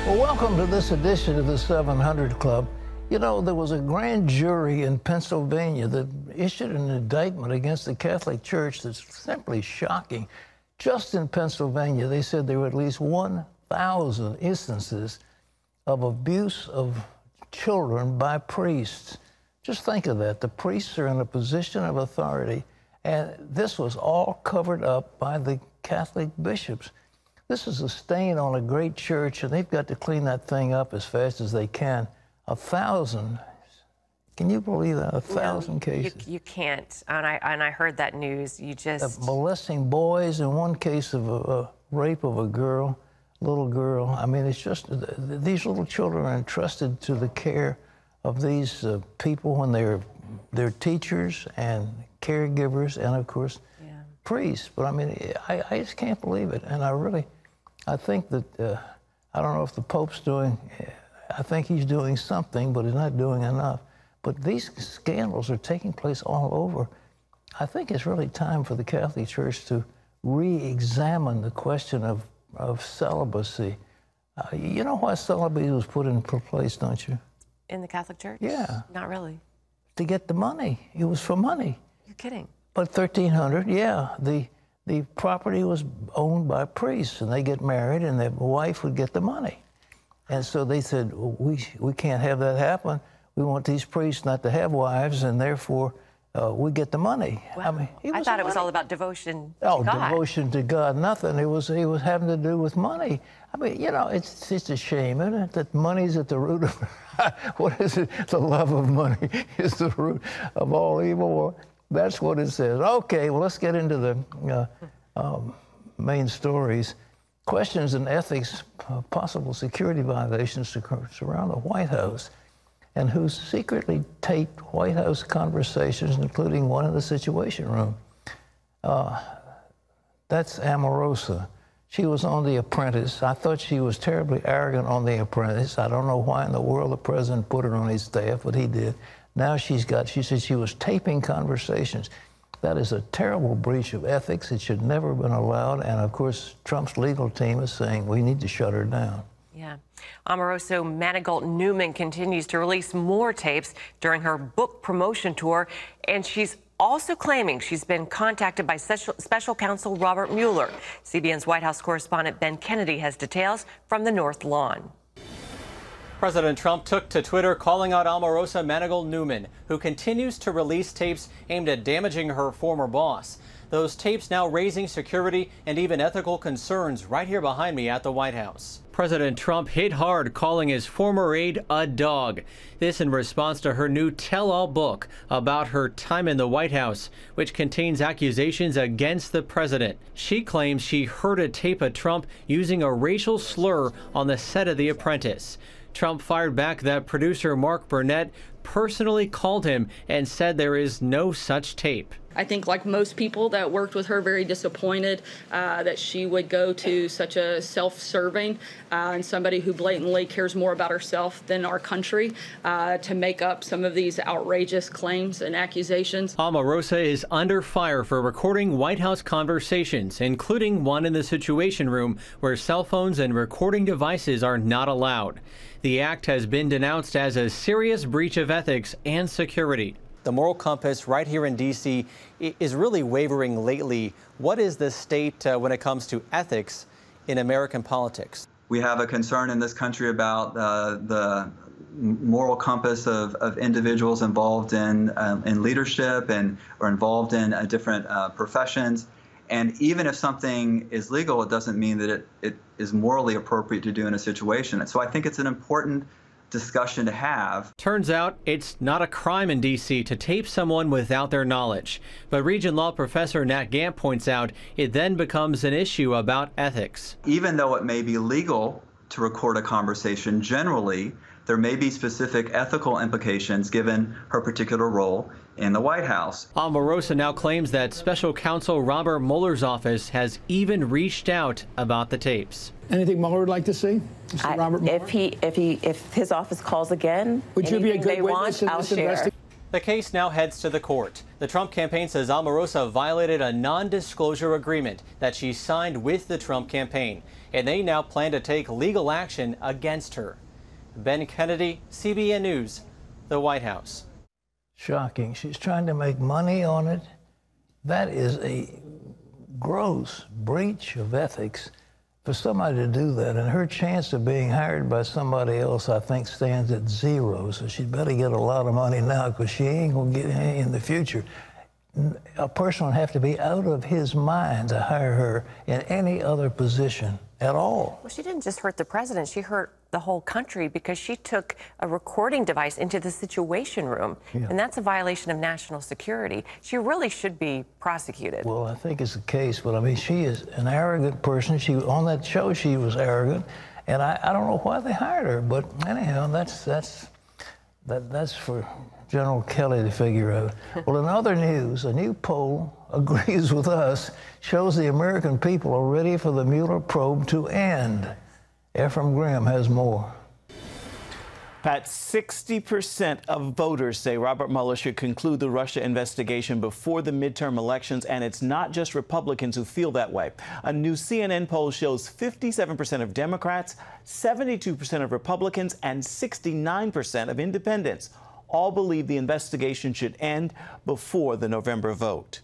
Well, welcome to this edition of the 700 Club. You know, there was a grand jury in Pennsylvania that issued an indictment against the Catholic Church that's simply shocking. Just in Pennsylvania, they said there were at least 1,000 instances of abuse of children by priests. Just think of that. The priests are in a position of authority, and this was all covered up by the Catholic bishops. This is a stain on a great church, and they've got to clean that thing up as fast as they can. 1,000. Can you believe that? 1,000 cases. You can't. And I heard that news. You just... molesting boys, in one case of a rape of a girl, little girl. I mean, it's just, these little children are entrusted to the care of these people when they're teachers and caregivers and, of course, priests. But I mean, I just can't believe it. And I think that, I don't know if the Pope's doing, I think he's doing something, but he's not doing enough. But these scandals are taking place all over. I think it's really time for the Catholic Church to re-examine the question of celibacy. You know why celibacy was put in place, don't you? In the Catholic Church? Yeah. Not really. To get the money. It was for money. You're kidding. But 1,300, yeah. The property was owned by priests, and they get married, and the wife would get the money. And so they said, we can't have that happen. We want these priests not to have wives, and therefore we get the money. Well, I mean, I thought it was all about devotion to God. Oh, devotion to God, nothing. It was having to do with money. I mean, you know, it's a shame, isn't it, that money's at the root of, what is it? The love of money is the root of all evil. Well, that's what it says. Okay, well, let's get into the main stories. Questions and ethics, possible security violations surround the White House, and who secretly taped White House conversations, including one in the Situation Room. That's Omarosa. She was on The Apprentice. I thought she was terribly arrogant on The Apprentice. I don't know why in the world the president put her on his staff, but he did. Now she said she was taping conversations. That is a terrible breach of ethics. It should never have been allowed. And of course, Trump's legal team is saying we need to shut her down. Yeah. Omarosa Manigault-Newman continues to release more tapes during her book promotion tour. And she's also claiming she's been contacted by Special Counsel Robert Mueller. CBN's White House correspondent Ben Kennedy has details from the North Lawn. President Trump took to Twitter calling out Omarosa Manigault-Newman, who continues to release tapes aimed at damaging her former boss. Those tapes now raising security and even ethical concerns right here behind me at the White House. President Trump hit hard, calling his former aide a dog. This in response to her new tell-all book about her time in the White House, which contains accusations against the president. She claims she heard a tape of Trump using a racial slur on the set of The Apprentice. Trump fired back that producer Mark Burnett personally called him and said there is no such tape. I think, like most people that worked with her, very disappointed that she would go to such a self-serving and somebody who blatantly cares more about herself than our country to make up some of these outrageous claims and accusations. Omarosa is under fire for recording White House conversations, including one in the Situation Room where cell phones and recording devices are not allowed. The act has been denounced as a serious breach of ethics and security. The moral compass right here in D.C. is really wavering lately. What is the state when it comes to ethics in American politics? We have a concern in this country about the moral compass of individuals involved in leadership or involved in different professions. And even if something is legal, it doesn't mean that it is morally appropriate to do in a situation. And so I think it's an important discussion to have. Turns out it's not a crime in D.C. to tape someone without their knowledge. But Regent Law Professor Nat Gant points out it then becomes an issue about ethics. Even though it may be legal to record a conversation, generally there may be specific ethical implications given her particular role in the White House. Omarosa now claims that Special Counsel Robert Mueller's office has even reached out about the tapes. Anything Mueller would like to see? Robert Mueller? If his office calls again, would you be a good witness in this investigation? The case now heads to the court. The Trump campaign says Omarosa violated a non-disclosure agreement that she signed with the Trump campaign, and they now plan to take legal action against her. Ben Kennedy, CBN News, the White House. Shocking. She's trying to make money on it. That is a gross breach of ethics for somebody to do that. And her chance of being hired by somebody else, I think, stands at zero. So she'd better get a lot of money now, because she ain't going to get any in the future. A person would have to be out of his mind to hire her in any other position at all. Well, she didn't just hurt the president. She hurt the whole country, because she took a recording device into the Situation Room. Yeah. And that's a violation of national security. She really should be prosecuted. Well, I think it's the case, but I mean, she is an arrogant person. On that show, she was arrogant, and I don't know why they hired her, but anyhow, that's for General Kelly to figure out. Well, in other news, a new poll agrees with us, shows the American people are ready for the Mueller probe to end. Ephraim Graham has more. Pat, 60% of voters say Robert Mueller should conclude the Russia investigation before the midterm elections, and it's not just Republicans who feel that way. A new CNN poll shows 57% of Democrats, 72% of Republicans, and 69% of independents all believe the investigation should end before the November vote.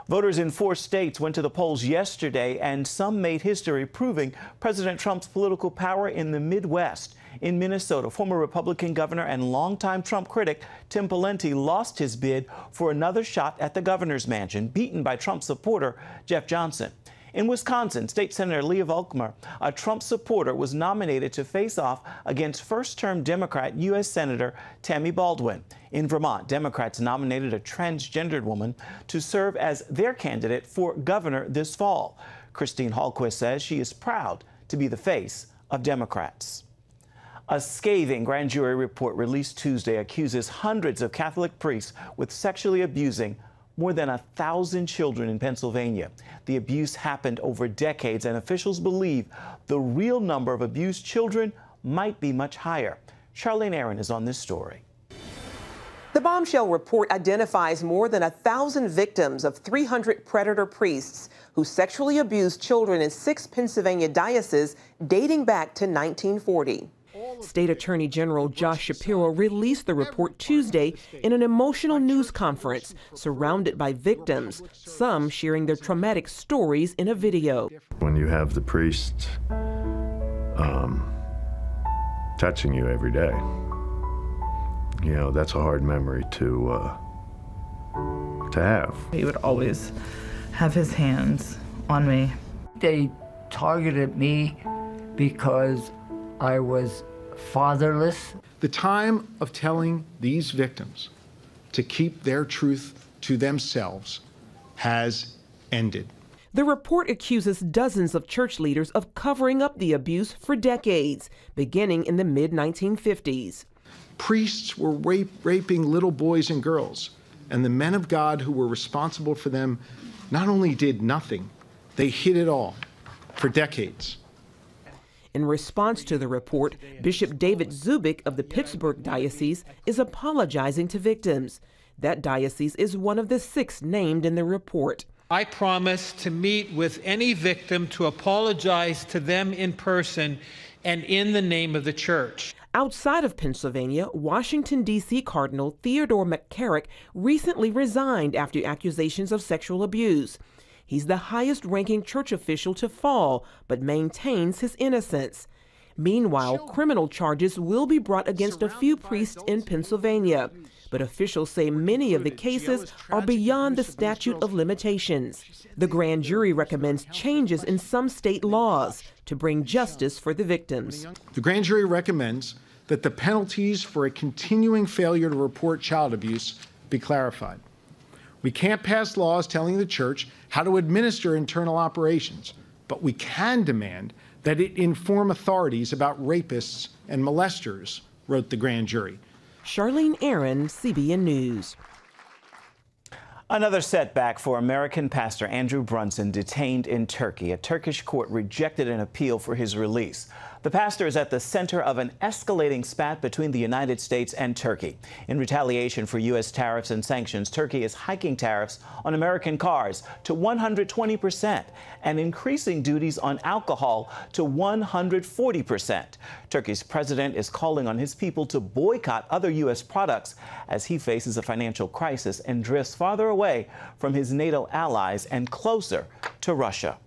Voters in 4 states went to the polls yesterday, and some made history, proving President Trump's political power in the Midwest. In Minnesota, former Republican governor and longtime Trump critic Tim Pawlenty lost his bid for another shot at the governor's mansion, beaten by Trump supporter Jeff Johnson. In Wisconsin, State Senator Leah Volkmer, a Trump supporter, was nominated to face off against first-term Democrat U.S. Senator Tammy Baldwin. In Vermont, Democrats nominated a transgendered woman to serve as their candidate for governor this fall. Christine Hallquist says she is proud to be the face of Democrats. A scathing grand jury report released Tuesday accuses hundreds of Catholic priests with sexually abusing more than 1,000 children in Pennsylvania. The abuse happened over decades, and officials believe the real number of abused children might be much higher. Charlene Aaron is on this story. The bombshell report identifies more than 1,000 victims of 300 predator priests who sexually abused children in 6 Pennsylvania dioceses dating back to 1940. State Attorney General Josh Shapiro released the report Tuesday in an emotional news conference surrounded by victims, some sharing their traumatic stories in a video. When you have the priest touching you every day, you know, that's a hard memory to have. He would always have his hands on me. They targeted me because I was fatherless. The time of telling these victims to keep their truth to themselves has ended. The report accuses dozens of church leaders of covering up the abuse for decades, beginning in the mid-1950s. Priests were raping little boys and girls, and the men of God who were responsible for them not only did nothing, they hid it all for decades. In response to the report, Bishop David Zubik of the Pittsburgh Diocese is apologizing to victims. That diocese is one of the 6 named in the report. I promise to meet with any victim to apologize to them in person and in the name of the church. Outside of Pennsylvania, Washington, D.C. Cardinal Theodore McCarrick recently resigned after accusations of sexual abuse. He's the highest-ranking church official to fall, but maintains his innocence. Meanwhile, criminal charges will be brought against a few priests in Pennsylvania, but officials say many of the cases are beyond the statute of limitations. The grand jury recommends changes in some state laws to bring justice for the victims. The grand jury recommends that the penalties for a continuing failure to report child abuse be clarified. We can't pass laws telling the church how to administer internal operations, but we can demand that it inform authorities about rapists and molesters, wrote the grand jury. Charlene Aaron, CBN News. Another setback for American pastor Andrew Brunson, detained in Turkey. A Turkish court rejected an appeal for his release. The pastor is at the center of an escalating spat between the United States and Turkey. In retaliation for U.S. tariffs and sanctions, Turkey is hiking tariffs on American cars to 120% and increasing duties on alcohol to 140%. Turkey's president is calling on his people to boycott other U.S. products as he faces a financial crisis and drifts farther away from his NATO allies and closer to Russia.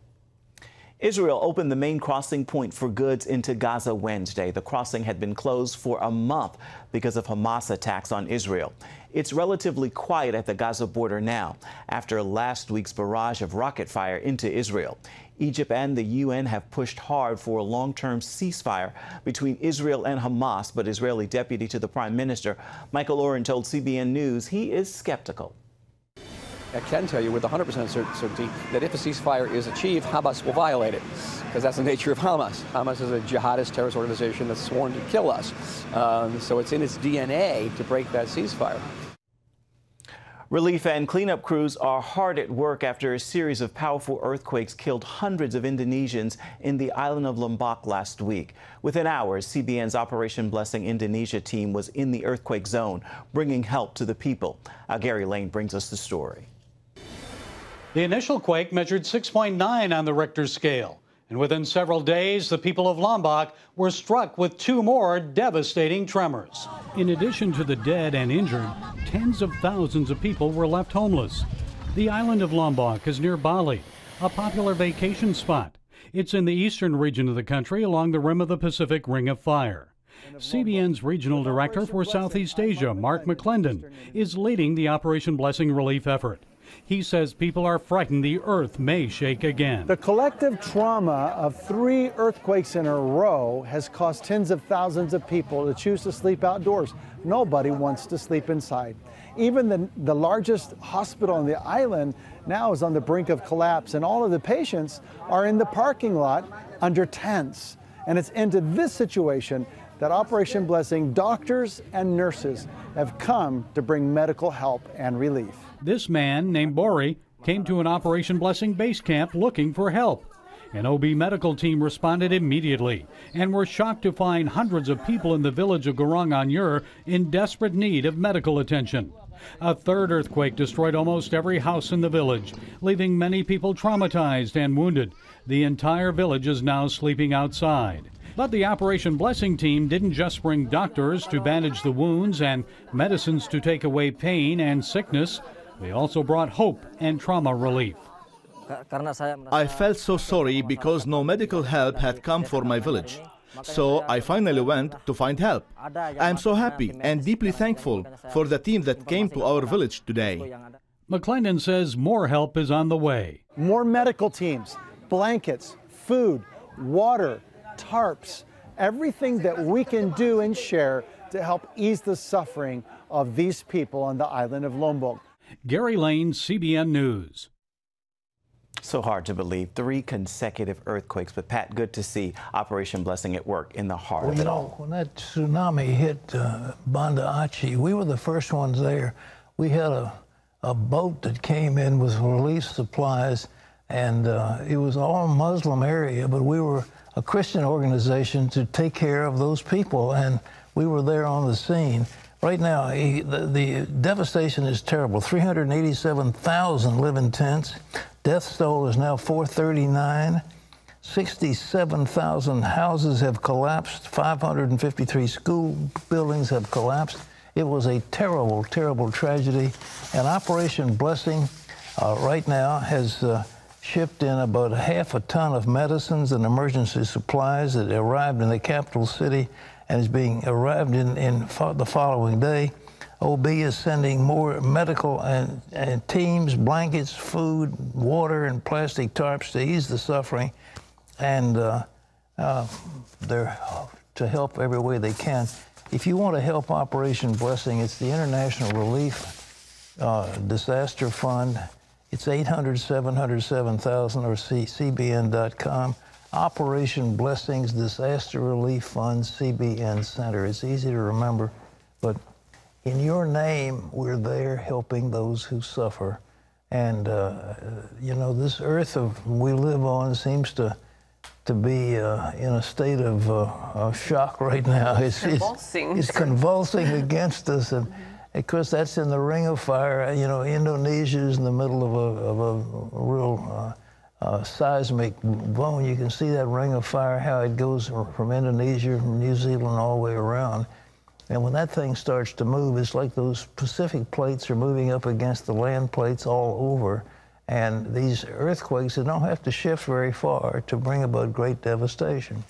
Israel opened the main crossing point for goods into Gaza Wednesday. The crossing had been closed for a month because of Hamas attacks on Israel. It's relatively quiet at the Gaza border now after last week's barrage of rocket fire into Israel. Egypt and the UN have pushed hard for a long-term ceasefire between Israel and Hamas, but Israeli deputy to the prime minister, Michael Oren, told CBN News he is skeptical. I can tell you with 100% certainty that if a ceasefire is achieved, Hamas will violate it, because that's the nature of Hamas. Hamas is a jihadist terrorist organization that's sworn to kill us. So it's in its DNA to break that ceasefire. Relief and cleanup crews are hard at work after a series of powerful earthquakes killed hundreds of Indonesians in the island of Lombok last week. Within hours, CBN's Operation Blessing Indonesia team was in the earthquake zone, bringing help to the people. Gary Lane brings us the story. The initial quake measured 6.9 on the Richter scale. And within several days, the people of Lombok were struck with two more devastating tremors. In addition to the dead and injured, tens of thousands of people were left homeless. The island of Lombok is near Bali, a popular vacation spot. It's in the eastern region of the country along the rim of the Pacific Ring of Fire. CBN's regional director for Southeast Asia, Mark McClendon, is leading the Operation Blessing relief effort. He says people are frightened the earth may shake again. The collective trauma of 3 earthquakes in a row has caused tens of thousands of people to choose to sleep outdoors. Nobody wants to sleep inside. Even the largest hospital on the island now is on the brink of collapse, and all of the patients are in the parking lot under tents. And it's into this situation that Operation Blessing doctors and nurses have come to bring medical help and relief. This man, named Bori, came to an Operation Blessing base camp looking for help. An OB medical team responded immediately and were shocked to find hundreds of people in the village of Gorong Anyur in desperate need of medical attention. A third earthquake destroyed almost every house in the village, leaving many people traumatized and wounded. The entire village is now sleeping outside. But the Operation Blessing team didn't just bring doctors to bandage the wounds and medicines to take away pain and sickness. They also brought hope and trauma relief. I felt so sorry because no medical help had come for my village. So I finally went to find help. I am so happy and deeply thankful for the team that came to our village today. McClendon says more help is on the way. More medical teams, blankets, food, water, tarps, everything that we can do and share to help ease the suffering of these people on the island of Lombok. Gary Lane, CBN News. So hard to believe. 3 consecutive earthquakes. But Pat, good to see Operation Blessing at work in the heart of it all. When that tsunami hit Banda Aceh, we were the first ones there. We had a boat that came in with relief supplies, and it was all Muslim area, but we were a Christian organization to take care of those people, and we were there on the scene. Right now, the devastation is terrible. 387,000 live in tents. Death toll is now 439. 67,000 houses have collapsed. 553 school buildings have collapsed. It was a terrible, terrible tragedy. And Operation Blessing right now has shipped in about half a ton of medicines and emergency supplies that arrived in the capital city and is being arrived in the following day. OB is sending more medical and teams, blankets, food, water, and plastic tarps to ease the suffering, and they're to help every way they can. If you want to help Operation Blessing, it's the International Relief Disaster Fund. It's 800-700-7000 or cbn.com. Operation Blessings Disaster Relief Fund, CBN Center. It's easy to remember, but in your name, we're there helping those who suffer. And, you know, this earth we live on seems to to be in a state of shock right now. It's convulsing against us, and of course that's in the ring of fire. You know, Indonesia is in the middle of a real seismic bone. You can see that ring of fire, how it goes from Indonesia, from New Zealand, all the way around. And when that thing starts to move, it's like those Pacific plates are moving up against the land plates all over. And these earthquakes, they don't have to shift very far to bring about great devastation.